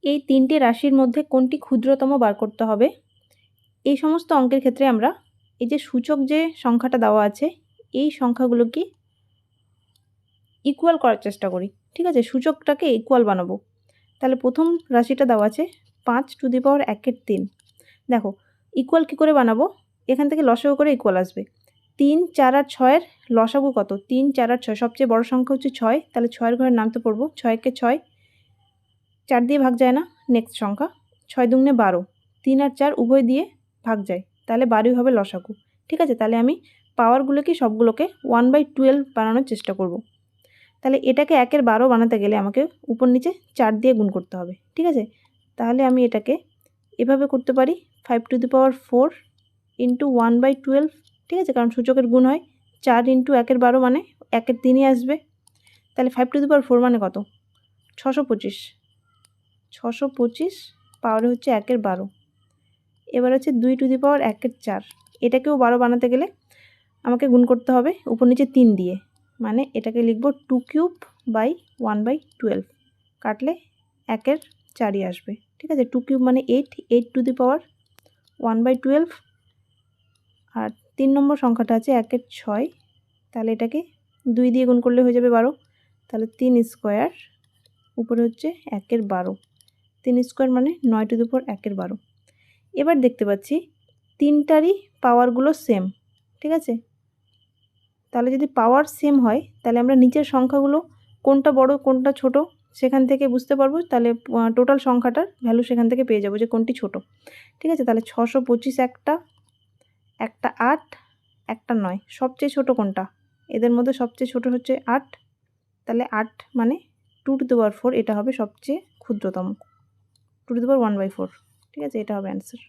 এই তিনটি রাশির মধ্যে কোনটি ক্ষুদ্রতম বার করতে হবে। এই সমস্ত অঙ্কের ক্ষেত্রে আমরা এই যে সূচক যে সংখ্যাটা দেওয়া আছে এই সংখ্যাগুলোকে ইকুয়াল করার চেষ্টা করি। ঠিক আছে, সূচকটাকে ইকুয়াল বানাবো। তাহলে প্রথম রাশিটা দেওয়া আছে 5⁻1/3। দেখো ইকুয়াল কী করে বানাবো, এখান থেকে লসাগু করে ইকুয়াল আসবে। 3, 4 আর 6-এর লসাগু কত? 3, 4 আর 6, সবচেয়ে বড় সংখ্যা হচ্ছে 6, তাহলে 6-এর ঘরে নামতে পড়বো। 6কে 6 4 দিয়ে ভাগ যায় না, নেক্সট সংখ্যা 6 দুগুণে 12, 3 আর 4 উভয় দিয়ে ভাগ যায়, তাহলে 12ই হবে লসাগু। ঠিক আছে, তাহলে আমি পাওয়ারগুলোকে সবগুলোকে 1/12 বানানোর চেষ্টা করব। তাহলে এটাকে 1/12 বানাতে গেলে আমাকে উপর নিচে 4 দিয়ে গুণ করতে হবে। ঠিক আছে, তাহলে আমি এটাকে এভাবে করতে পারি 5⁴ ইন্টু 1/12। ঠিক আছে, কারণ সূচকের গুণ হয় 4 ইন্টু 1/12 মানে 1/3ই আসবে। তাহলে 5⁴ মানে কত? 625। 625 পাওয়ারে হচ্ছে 1/12। এবার হচ্ছে 2⁴ এটাকেও 12 বানাতে গেলে আমাকে গুণ করতে হবে উপর নিচে 3 দিয়ে, মানে এটাকে লিখব 2³/1/12। কাটলে 1/4ই আসবে। ঠিক আছে, 2³ মানে 8, 8⁴ আর 3 নম্বর সংখ্যাটা আছে 1/6, তাহলে এটাকে 2 দিয়ে গুণ করলে হয়ে যাবে 12, তাহলে 3² উপরে হচ্ছে 1/12। 3² মানে 9⁴ এবার দেখতে পাচ্ছি তিনটারই পাওয়ারগুলো সেম। ঠিক আছে, তাহলে যদি পাওয়ার সেম হয় তাহলে আমরা নিচের সংখ্যাগুলো কোনটা বড় কোনটা ছোট সেখান থেকে বুঝতে পারবো। তাহলে টোটাল সংখ্যাটার ভ্যালু সেখান থেকে পেয়ে যাবো যে কোনটি ছোট। ঠিক আছে, তাহলে 625 একটা, 8, একটা 9, সবচেয়ে ছোট কোনটা? এদের মধ্যে সবচেয়ে ছোট হচ্ছে 8, তাহলে 8 মানে 2⁴, এটা হবে সবচেয়ে ক্ষুদ্রতম, 2⁴ 1/4। ঠিক আছে, এটা হবে অ্যান্সার।